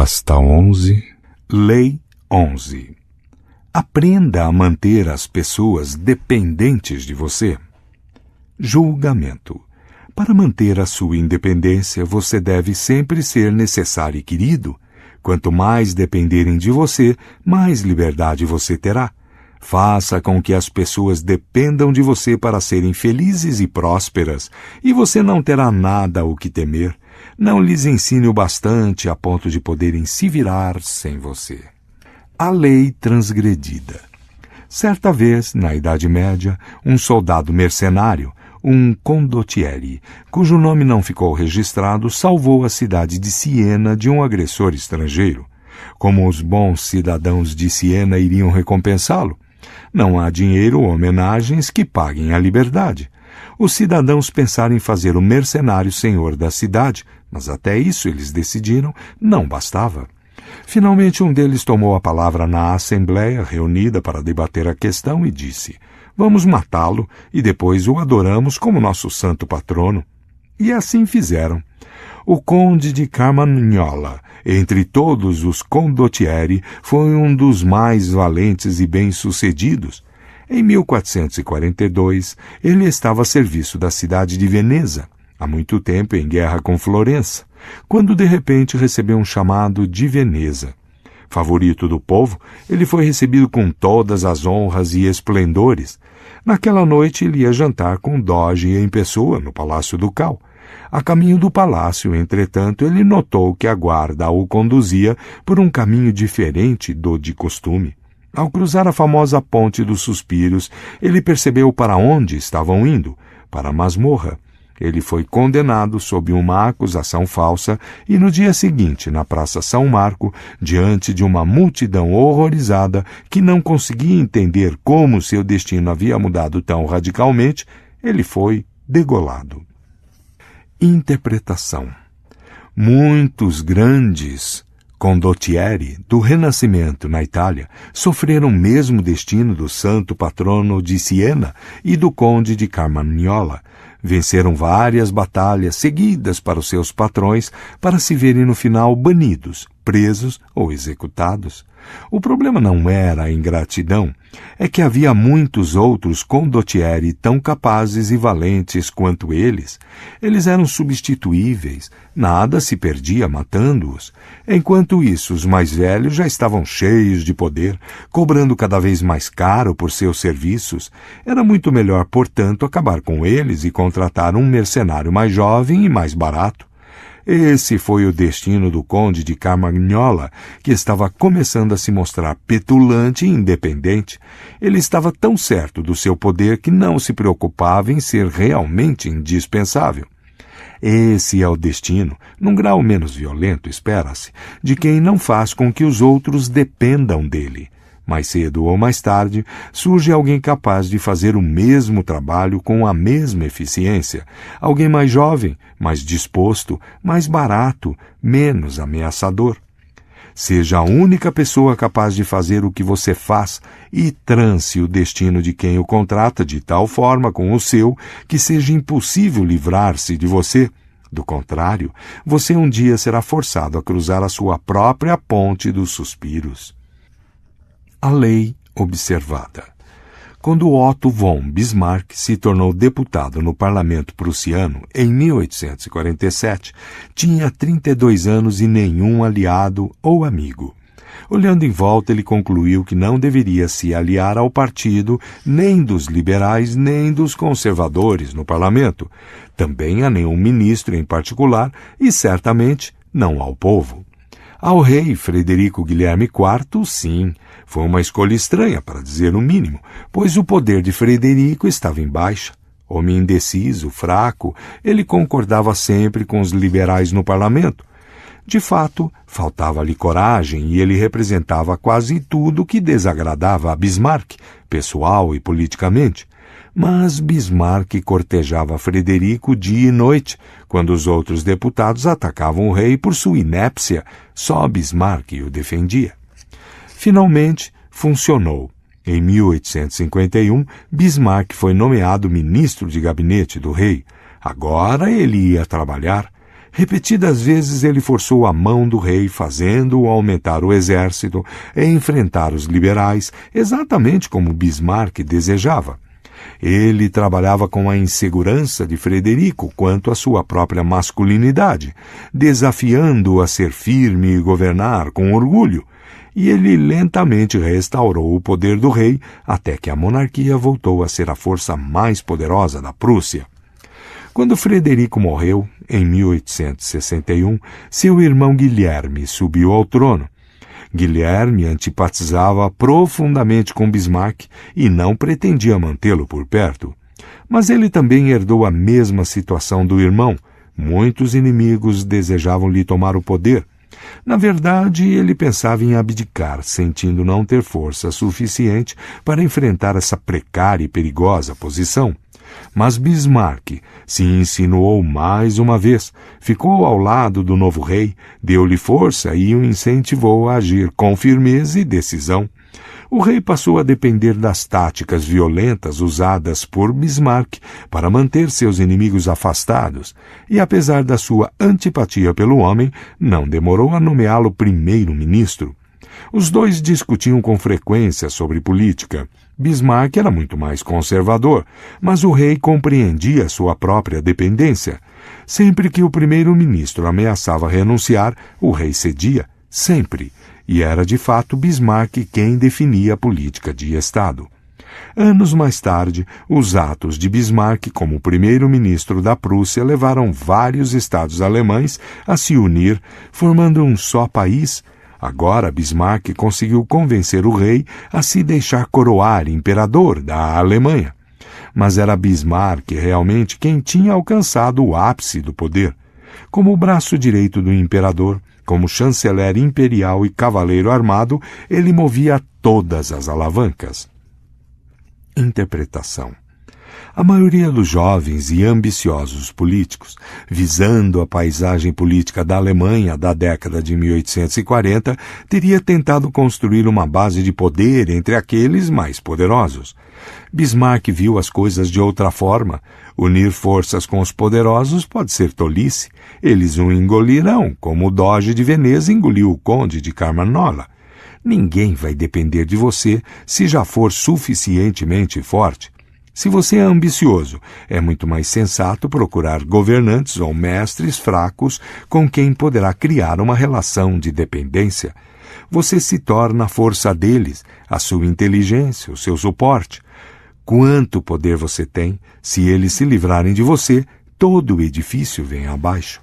Pasta 11, Lei 11. Aprenda a manter as pessoas dependentes de você. Julgamento. Para manter a sua independência, você deve sempre ser necessário e querido. Quanto mais dependerem de você, mais liberdade você terá. Faça com que as pessoas dependam de você para serem felizes e prósperas, e você não terá nada o que temer. Não lhes ensine o bastante a ponto de poderem se virar sem você. A lei transgredida. Certa vez, na Idade Média, um soldado mercenário, um condottieri, cujo nome não ficou registrado, salvou a cidade de Siena de um agressor estrangeiro. Como os bons cidadãos de Siena iriam recompensá-lo? Não há dinheiro ou homenagens que paguem a liberdade. Os cidadãos pensaram em fazer o mercenário senhor da cidade, mas até isso eles decidiram não bastava. Finalmente um deles tomou a palavra na assembleia reunida para debater a questão e disse: "Vamos matá-lo e depois o adoramos como nosso santo patrono." E assim fizeram. O conde de Carmagnola, entre todos os condottieri, foi um dos mais valentes e bem-sucedidos. Em 1442, ele estava a serviço da cidade de Veneza, há muito tempo em guerra com Florença, quando de repente recebeu um chamado de Veneza. Favorito do povo, ele foi recebido com todas as honras e esplendores. Naquela noite ele ia jantar com Doge em pessoa no Palácio Ducal. A caminho do palácio, entretanto, ele notou que a guarda o conduzia por um caminho diferente do de costume. Ao cruzar a famosa Ponte dos Suspiros, ele percebeu para onde estavam indo, para a masmorra. Ele foi condenado sob uma acusação falsa e no dia seguinte, na Praça São Marco, diante de uma multidão horrorizada que não conseguia entender como seu destino havia mudado tão radicalmente, ele foi degolado. Interpretação. Muitos grandes condottieri do Renascimento na Itália sofreram o mesmo destino do santo patrono de Siena e do conde de Carmagnola. Venceram várias batalhas seguidas para os seus patrões para se verem no final banidos, presos ou executados. O problema não era a ingratidão, é que havia muitos outros condottieri tão capazes e valentes quanto eles. Eles eram substituíveis, nada se perdia matando-os. Enquanto isso, os mais velhos já estavam cheios de poder, cobrando cada vez mais caro por seus serviços. Era muito melhor, portanto, acabar com eles e contratar um mercenário mais jovem e mais barato. Esse foi o destino do conde de Carmagnola, que estava começando a se mostrar petulante e independente. Ele estava tão certo do seu poder que não se preocupava em ser realmente indispensável. Esse é o destino, num grau menos violento, espera-se, de quem não faz com que os outros dependam dele. Mais cedo ou mais tarde, surge alguém capaz de fazer o mesmo trabalho com a mesma eficiência. Alguém mais jovem, mais disposto, mais barato, menos ameaçador. Seja a única pessoa capaz de fazer o que você faz e trance o destino de quem o contrata de tal forma com o seu que seja impossível livrar-se de você. Do contrário, você um dia será forçado a cruzar a sua própria Ponte dos Suspiros. A lei observada. Quando Otto von Bismarck se tornou deputado no parlamento prussiano em 1847, tinha 32 anos e nenhum aliado ou amigo. Olhando em volta, ele concluiu que não deveria se aliar ao partido nem dos liberais nem dos conservadores no parlamento, também a nenhum ministro em particular e certamente não ao povo. Ao rei Frederico Guilherme IV, sim, foi uma escolha estranha, para dizer o mínimo, pois o poder de Frederico estava em baixa. Homem indeciso, fraco, ele concordava sempre com os liberais no parlamento. De fato, faltava-lhe coragem e ele representava quase tudo que desagradava a Bismarck, pessoal e politicamente. Mas Bismarck cortejava Frederico dia e noite, quando os outros deputados atacavam o rei por sua inépcia. Só Bismarck o defendia. Finalmente, funcionou. Em 1851, Bismarck foi nomeado ministro de gabinete do rei. Agora ele ia trabalhar. Repetidas vezes ele forçou a mão do rei, fazendo-o aumentar o exército e enfrentar os liberais, exatamente como Bismarck desejava. Ele trabalhava com a insegurança de Frederico quanto à sua própria masculinidade, desafiando-o a ser firme e governar com orgulho, e ele lentamente restaurou o poder do rei até que a monarquia voltou a ser a força mais poderosa da Prússia. Quando Frederico morreu, em 1861, seu irmão Guilherme subiu ao trono. Guilherme antipatizava profundamente com Bismarck e não pretendia mantê-lo por perto. Mas ele também herdou a mesma situação do irmão. Muitos inimigos desejavam lhe tomar o poder. Na verdade, ele pensava em abdicar, sentindo não ter força suficiente para enfrentar essa precária e perigosa posição. Mas Bismarck se insinuou mais uma vez, ficou ao lado do novo rei, deu-lhe força e o incentivou a agir com firmeza e decisão. O rei passou a depender das táticas violentas usadas por Bismarck para manter seus inimigos afastados, e apesar da sua antipatia pelo homem, não demorou a nomeá-lo primeiro-ministro. Os dois discutiam com frequência sobre política. Bismarck era muito mais conservador, mas o rei compreendia sua própria dependência. Sempre que o primeiro-ministro ameaçava renunciar, o rei cedia, sempre, e era de fato Bismarck quem definia a política de Estado. Anos mais tarde, os atos de Bismarck como primeiro-ministro da Prússia levaram vários estados alemães a se unir, formando um só país. Agora Bismarck conseguiu convencer o rei a se deixar coroar imperador da Alemanha. Mas era Bismarck realmente quem tinha alcançado o ápice do poder. Como o braço direito do imperador, como chanceler imperial e cavaleiro armado, ele movia todas as alavancas. Interpretação. A maioria dos jovens e ambiciosos políticos, visando a paisagem política da Alemanha da década de 1840, teria tentado construir uma base de poder entre aqueles mais poderosos. Bismarck viu as coisas de outra forma. Unir forças com os poderosos pode ser tolice. Eles o engolirão, como o Doge de Veneza engoliu o Conde de Carmagnola. Ninguém vai depender de você se já for suficientemente forte. Se você é ambicioso, é muito mais sensato procurar governantes ou mestres fracos com quem poderá criar uma relação de dependência. Você se torna a força deles, a sua inteligência, o seu suporte. Quanto poder você tem, se eles se livrarem de você, todo o edifício vem abaixo.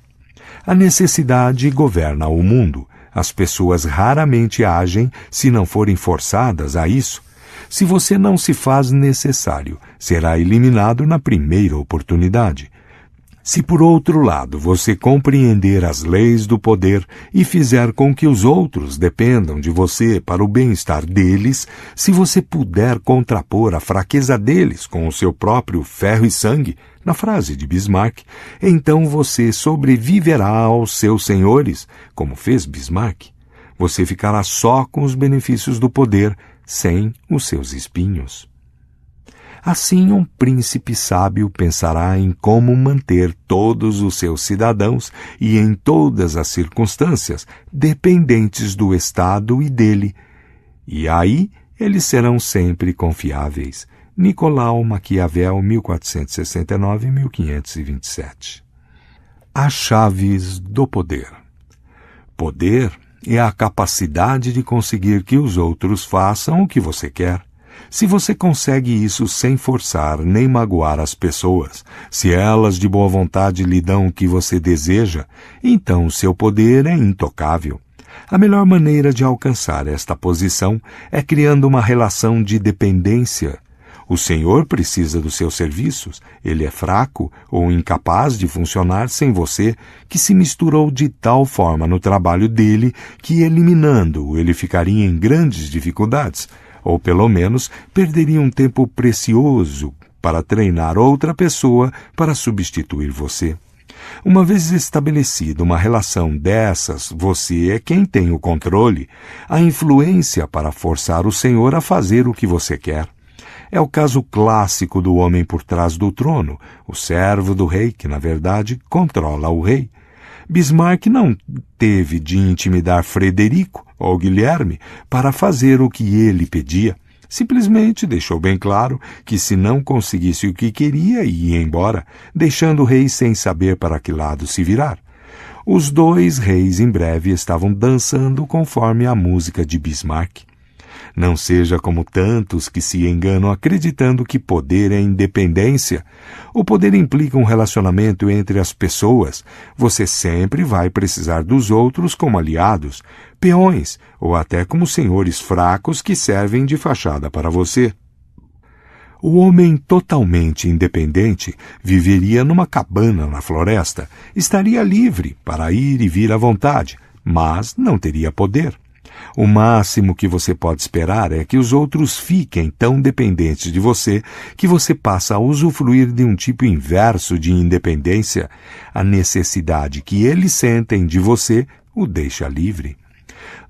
A necessidade governa o mundo. As pessoas raramente agem se não forem forçadas a isso. Se você não se faz necessário, será eliminado na primeira oportunidade. Se, por outro lado, você compreender as leis do poder e fizer com que os outros dependam de você para o bem-estar deles, se você puder contrapor a fraqueza deles com o seu próprio ferro e sangue, na frase de Bismarck, então você sobreviverá aos seus senhores, como fez Bismarck. Você ficará só com os benefícios do poder, sem os seus espinhos. Assim, um príncipe sábio pensará em como manter todos os seus cidadãos e em todas as circunstâncias dependentes do Estado e dele, e aí eles serão sempre confiáveis. Nicolau Maquiavel, 1469-1527. As chaves do poder. Poder é a capacidade de conseguir que os outros façam o que você quer. Se você consegue isso sem forçar nem magoar as pessoas, se elas de boa vontade lhe dão o que você deseja, então o seu poder é intocável. A melhor maneira de alcançar esta posição é criando uma relação de dependência. O senhor precisa dos seus serviços, ele é fraco ou incapaz de funcionar sem você, que se misturou de tal forma no trabalho dele que, eliminando-o, ele ficaria em grandes dificuldades, ou pelo menos perderia um tempo precioso para treinar outra pessoa para substituir você. Uma vez estabelecida uma relação dessas, você é quem tem o controle, a influência para forçar o senhor a fazer o que você quer. É o caso clássico do homem por trás do trono, o servo do rei, que, na verdade, controla o rei. Bismarck não teve de intimidar Frederico ou Guilherme para fazer o que ele pedia. Simplesmente deixou bem claro que, se não conseguisse o que queria, ia embora, deixando o rei sem saber para que lado se virar. Os dois reis em breve estavam dançando conforme a música de Bismarck. Não seja como tantos que se enganam acreditando que poder é independência. O poder implica um relacionamento entre as pessoas. Você sempre vai precisar dos outros como aliados, peões ou até como senhores fracos que servem de fachada para você. O homem totalmente independente viveria numa cabana na floresta, estaria livre para ir e vir à vontade, mas não teria poder. O máximo que você pode esperar é que os outros fiquem tão dependentes de você que você passa a usufruir de um tipo inverso de independência. A necessidade que eles sentem de você o deixa livre.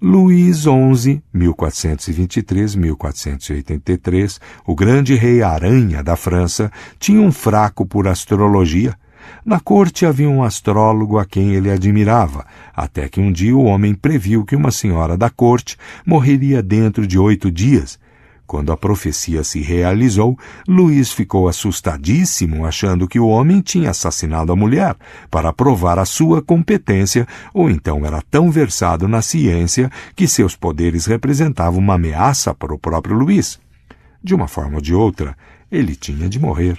Luís XI, 1423-1483, o grande rei Aranha da França, tinha um fraco por astrologia. Na corte havia um astrólogo a quem ele admirava, até que um dia o homem previu que uma senhora da corte morreria dentro de 8 dias. Quando a profecia se realizou, Luís ficou assustadíssimo, achando que o homem tinha assassinado a mulher para provar a sua competência, ou então era tão versado na ciência que seus poderes representavam uma ameaça para o próprio Luís. De uma forma ou de outra, ele tinha de morrer.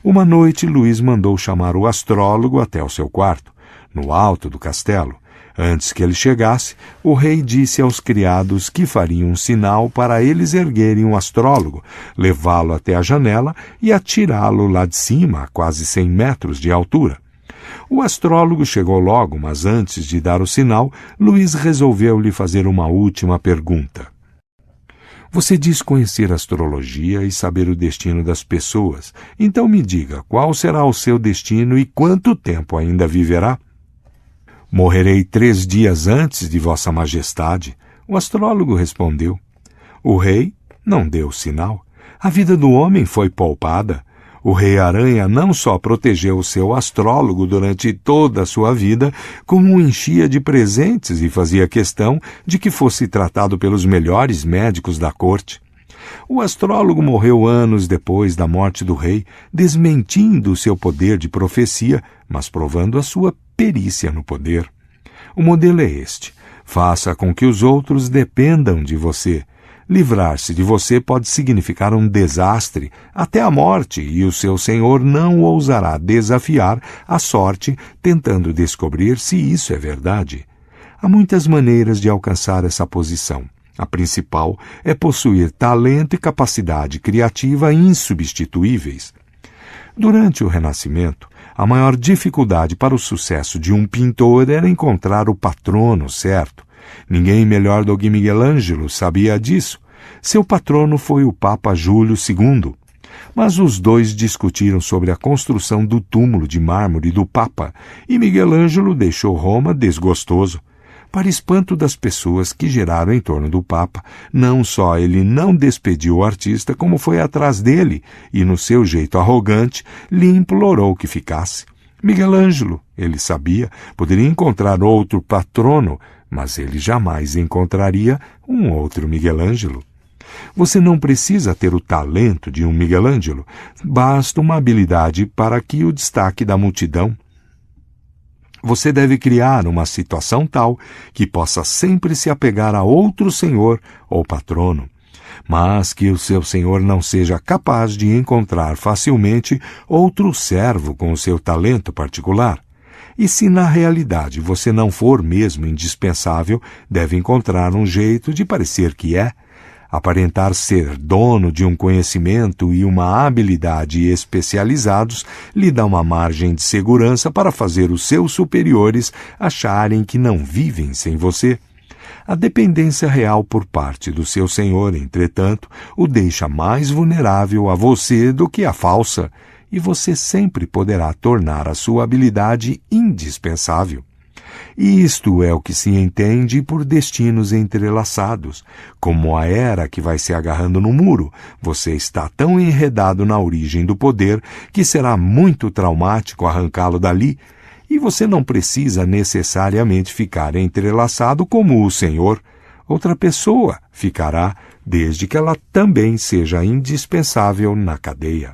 Uma noite, Luís mandou chamar o astrólogo até o seu quarto, no alto do castelo. Antes que ele chegasse, o rei disse aos criados que fariam um sinal para eles erguerem o astrólogo, levá-lo até a janela e atirá-lo lá de cima, a quase 100 metros de altura. O astrólogo chegou logo, mas antes de dar o sinal, Luís resolveu lhe fazer uma última pergunta. Você diz conhecer a astrologia e saber o destino das pessoas. Então me diga, qual será o seu destino e quanto tempo ainda viverá? Morrerei 3 dias antes de Vossa Majestade, o astrólogo respondeu. O rei não deu sinal. A vida do homem foi poupada. O rei Aranha não só protegeu o seu astrólogo durante toda a sua vida, como o enchia de presentes e fazia questão de que fosse tratado pelos melhores médicos da corte. O astrólogo morreu anos depois da morte do rei, desmentindo o seu poder de profecia, mas provando a sua perícia no poder. O modelo é este. Faça com que os outros dependam de você. Livrar-se de você pode significar um desastre, até a morte, e o seu senhor não ousará desafiar a sorte, tentando descobrir se isso é verdade. Há muitas maneiras de alcançar essa posição. A principal é possuir talento e capacidade criativa insubstituíveis. Durante o Renascimento, a maior dificuldade para o sucesso de um pintor era encontrar o patrono certo. Ninguém melhor do que Miguel Ângelo sabia disso. Seu patrono foi o Papa Júlio II. Mas os dois discutiram sobre a construção do túmulo de mármore do Papa, e Miguel Ângelo deixou Roma desgostoso. Para espanto das pessoas que giraram em torno do Papa, não só ele não despediu o artista, como foi atrás dele e, no seu jeito arrogante, lhe implorou que ficasse. Miguel Ângelo, ele sabia, poderia encontrar outro patrono, mas ele jamais encontraria um outro Miguel Ângelo. Você não precisa ter o talento de um Miguel Ângelo, basta uma habilidade para que o destaque da multidão. Você deve criar uma situação tal que possa sempre se apegar a outro senhor ou patrono, mas que o seu senhor não seja capaz de encontrar facilmente outro servo com o seu talento particular. E se na realidade você não for mesmo indispensável, deve encontrar um jeito de parecer que é. Aparentar ser dono de um conhecimento e uma habilidade especializados lhe dá uma margem de segurança para fazer os seus superiores acharem que não vivem sem você. A dependência real por parte do seu senhor, entretanto, o deixa mais vulnerável a você do que a falsa, e você sempre poderá tornar a sua habilidade indispensável. E isto é o que se entende por destinos entrelaçados. Como a era que vai se agarrando no muro, você está tão enredado na origem do poder que será muito traumático arrancá-lo dali. e você não precisa necessariamente ficar entrelaçado como o senhor. Outra pessoa ficará, desde que ela também seja indispensável na cadeia.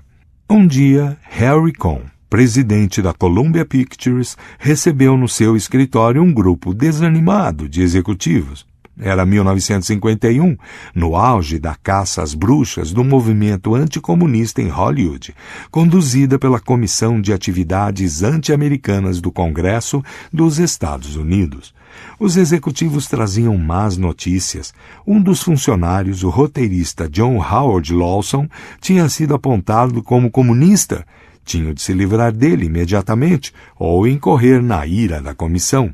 Um dia, Harry Cohn, presidente da Columbia Pictures, recebeu no seu escritório um grupo desanimado de executivos. Era 1951, no auge da caça às bruxas do movimento anticomunista em Hollywood, conduzida pela Comissão de Atividades Anti-Americanas do Congresso dos Estados Unidos. Os executivos traziam más notícias. Um dos funcionários, o roteirista John Howard Lawson, tinha sido apontado como comunista. Tinham de se livrar dele imediatamente ou incorrer na ira da comissão.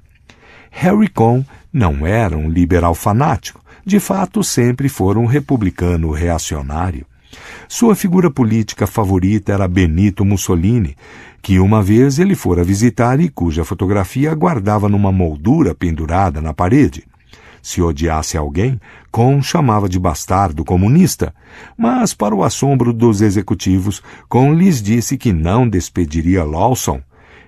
Harry Cohn não era um liberal fanático. De fato, sempre foi um republicano reacionário. Sua figura política favorita era Benito Mussolini, que uma vez ele fora visitar e cuja fotografia guardava numa moldura pendurada na parede. Se odiasse alguém, Cohn chamava de bastardo comunista, mas, para o assombro dos executivos, Cohn lhes disse que não despediria Lawson.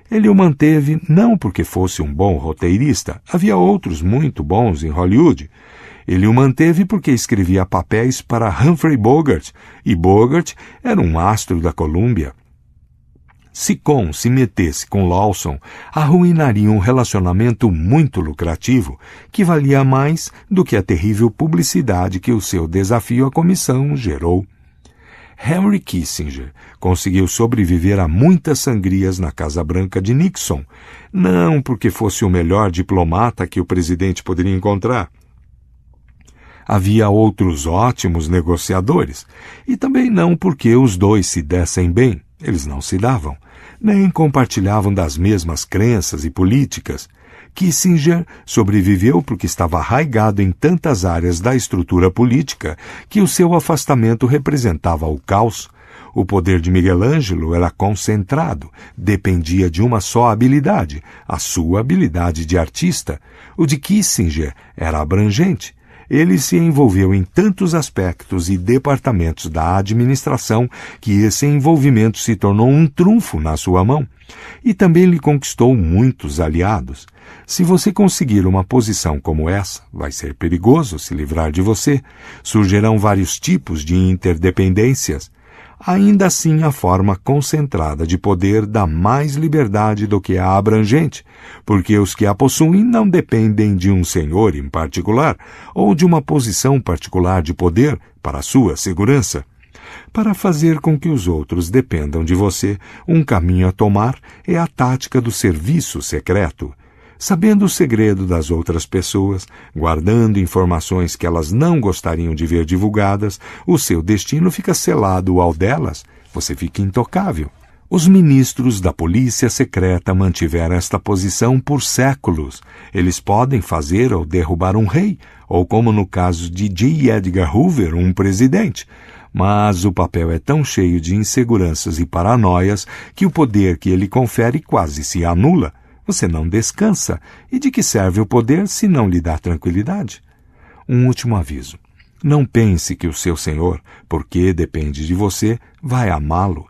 Ele o manteve não porque fosse um bom roteirista, havia outros muito bons em Hollywood. Ele o manteve porque escrevia papéis para Humphrey Bogart, e Bogart era um astro da Columbia. Se Cohn se metesse com Lawson, arruinaria um relacionamento muito lucrativo, que valia mais do que a terrível publicidade que o seu desafio à comissão gerou. Henry Kissinger conseguiu sobreviver a muitas sangrias na Casa Branca de Nixon, não porque fosse o melhor diplomata que o presidente poderia encontrar. Havia outros ótimos negociadores, e também não porque os dois se dessem bem. Eles não se davam, nem compartilhavam das mesmas crenças e políticas. Kissinger sobreviveu porque estava arraigado em tantas áreas da estrutura política que o seu afastamento representava o caos. O poder de Miguel Ângelo era concentrado, dependia de uma só habilidade, a sua habilidade de artista. O de Kissinger era abrangente. Ele se envolveu em tantos aspectos e departamentos da administração que esse envolvimento se tornou um trunfo na sua mão. E também lhe conquistou muitos aliados. Se você conseguir uma posição como essa, vai ser perigoso se livrar de você. Surgirão vários tipos de interdependências. Ainda assim, a forma concentrada de poder dá mais liberdade do que a abrangente, porque os que a possuem não dependem de um senhor em particular ou de uma posição particular de poder para a sua segurança. Para fazer com que os outros dependam de você, um caminho a tomar é a tática do serviço secreto. Sabendo o segredo das outras pessoas, guardando informações que elas não gostariam de ver divulgadas, o seu destino fica selado ao delas, você fica intocável. Os ministros da polícia secreta mantiveram esta posição por séculos. Eles podem fazer ou derrubar um rei, ou como no caso de J. Edgar Hoover, um presidente. Mas o papel é tão cheio de inseguranças e paranoias que o poder que ele confere quase se anula. Você não descansa. E de que serve o poder se não lhe dá tranquilidade? Um último aviso. Não pense que o seu senhor, porque depende de você, vai amá-lo.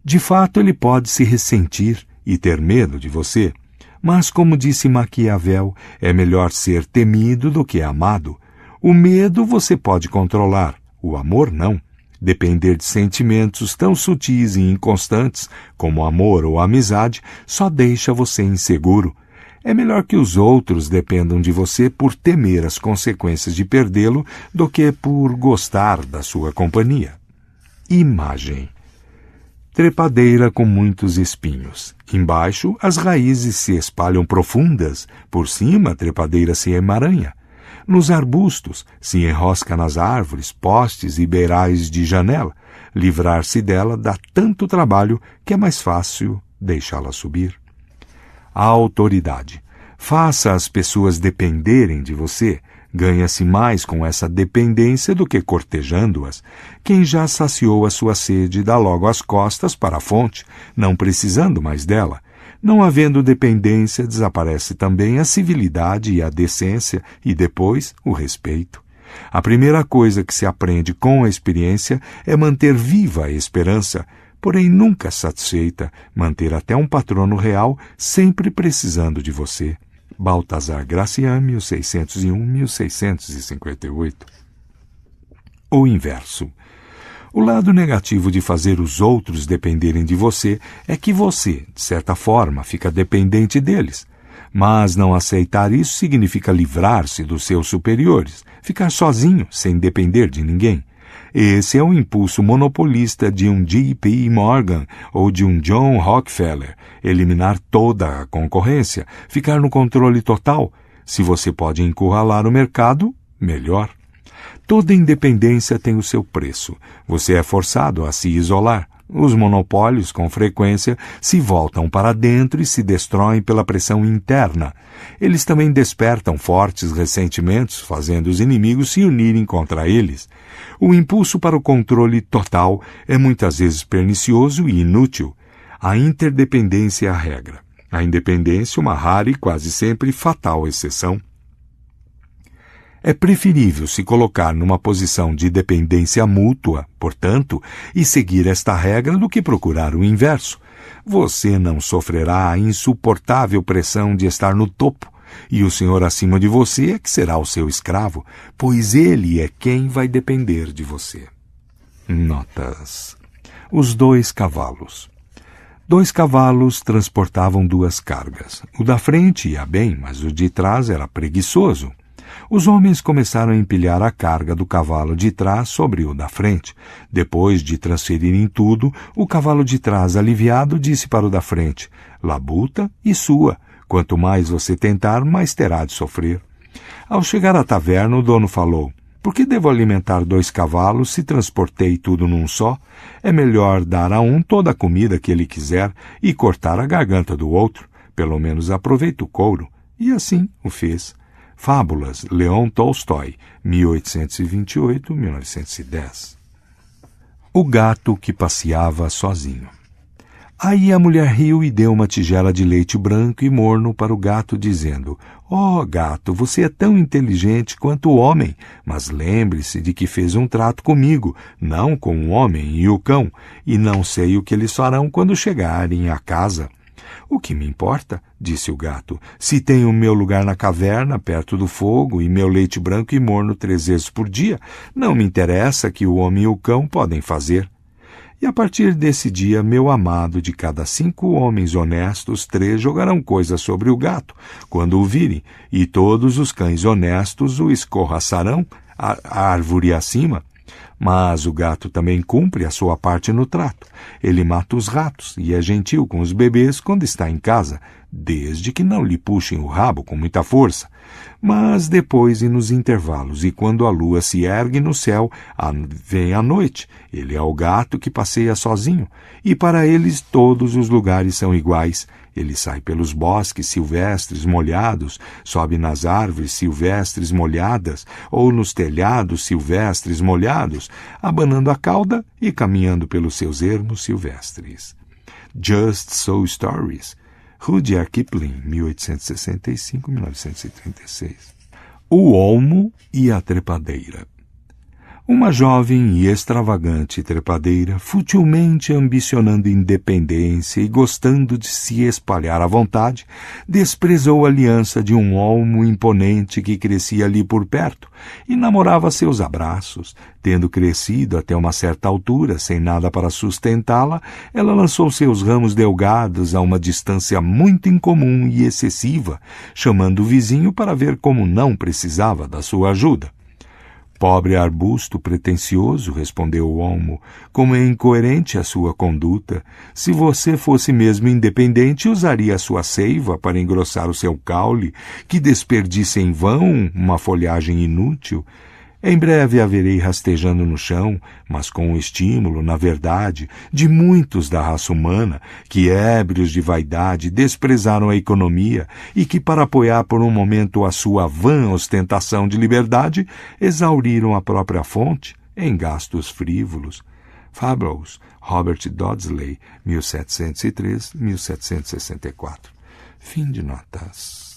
De fato, ele pode se ressentir e ter medo de você. Mas, como disse Maquiavel, é melhor ser temido do que amado. O medo você pode controlar, o amor não. Depender de sentimentos tão sutis e inconstantes como amor ou amizade só deixa você inseguro. É melhor que os outros dependam de você por temer as consequências de perdê-lo do que por gostar da sua companhia. Imagem. Trepadeira com muitos espinhos. Embaixo, as raízes se espalham profundas. Por cima, a trepadeira se emaranha. Nos arbustos, se enrosca nas árvores, postes e beirais de janela. Livrar-se dela dá tanto trabalho que é mais fácil deixá-la subir. A autoridade. Faça as pessoas dependerem de você. Ganha-se mais com essa dependência do que cortejando-as. Quem já saciou a sua sede dá logo as costas para a fonte, não precisando mais dela. Não havendo dependência, desaparece também a civilidade e a decência, e depois o respeito. A primeira coisa que se aprende com a experiência é manter viva a esperança. porém nunca satisfeita, manter até um patrono real sempre precisando de você. Baltazar Gracian, 1601-1658. O inverso. O lado negativo de fazer os outros dependerem de você é que você, de certa forma, fica dependente deles. Mas não aceitar isso significa livrar-se dos seus superiores, ficar sozinho, sem depender de ninguém. Esse é o impulso monopolista de um J.P. Morgan ou de um John Rockefeller, eliminar toda a concorrência, ficar no controle total. Se você pode encurralar o mercado, melhor. Toda independência tem o seu preço. Você é forçado a se isolar. Os monopólios, com frequência, se voltam para dentro e se destroem pela pressão interna. Eles também despertam fortes ressentimentos, fazendo os inimigos se unirem contra eles. O impulso para o controle total é muitas vezes pernicioso e inútil. A interdependência é a regra. A independência, uma rara e quase sempre fatal exceção. É preferível se colocar numa posição de dependência mútua, portanto, e seguir esta regra do que procurar o inverso. Você não sofrerá a insuportável pressão de estar no topo, e o senhor acima de você é que será o seu escravo, pois ele é quem vai depender de você. Notas. Os 2 cavalos. 2 cavalos transportavam 2 cargas. O da frente ia bem, mas o de trás era preguiçoso. Os homens começaram a empilhar a carga do cavalo de trás sobre o da frente. Depois de transferirem tudo, o cavalo de trás, aliviado, disse para o da frente: "Labuta e sua. Quanto mais você tentar, mais terá de sofrer." Ao chegar à taverna, o dono falou: "Por que devo alimentar 2 cavalos se transportei tudo num só? É melhor dar a um toda a comida que ele quiser e cortar a garganta do outro. Pelo menos aproveita o couro." E assim o fez. Fábulas, Leon Tolstói, 1828-1910. O gato que passeava sozinho. Aí a mulher riu e deu uma tigela de leite branco e morno para o gato, dizendo: "Ó, gato, você é tão inteligente quanto o homem, mas lembre-se de que fez um trato comigo, não com o homem e o cão, e não sei o que eles farão quando chegarem à casa." "O que me importa?" disse o gato. "Se tenho meu lugar na caverna, perto do fogo, e meu leite branco e morno 3 vezes por dia, não me interessa que o homem e o cão podem fazer." E a partir desse dia, meu amado, de cada 5 homens honestos, 3 jogarão coisas sobre o gato, quando o virem, e todos os cães honestos o escorraçarão a árvore acima. Mas o gato também cumpre a sua parte no trato. Ele mata os ratos e é gentil com os bebês quando está em casa, desde que não lhe puxem o rabo com muita força. Mas depois e nos intervalos, e quando a lua se ergue no céu, vem a noite. Ele é o gato que passeia sozinho, e para eles todos os lugares são iguais. Ele sai pelos bosques silvestres molhados, sobe nas árvores silvestres molhadas, ou nos telhados silvestres molhados, abanando a cauda e caminhando pelos seus ermos silvestres. Just So Stories, Rudyard Kipling, 1865-1936. O olmo e a trepadeira. Uma jovem e extravagante trepadeira, futilmente ambicionando independência e gostando de se espalhar à vontade, desprezou a aliança de um olmo imponente que crescia ali por perto e namorava seus abraços. Tendo crescido até uma certa altura, sem nada para sustentá-la, ela lançou seus ramos delgados a uma distância muito incomum e excessiva, chamando o vizinho para ver como não precisava da sua ajuda. "Pobre arbusto pretensioso", respondeu o olmo, "como é incoerente a sua conduta. Se você fosse mesmo independente, usaria a sua seiva para engrossar o seu caule, que desperdiça em vão uma folhagem inútil. Em breve haverei rastejando no chão, mas com o estímulo, na verdade, de muitos da raça humana, que, ébrios de vaidade, desprezaram a economia e que, para apoiar por um momento a sua vã ostentação de liberdade, exauriram a própria fonte em gastos frívolos." Fables, Robert Dodsley, 1703-1764. Fim de notas.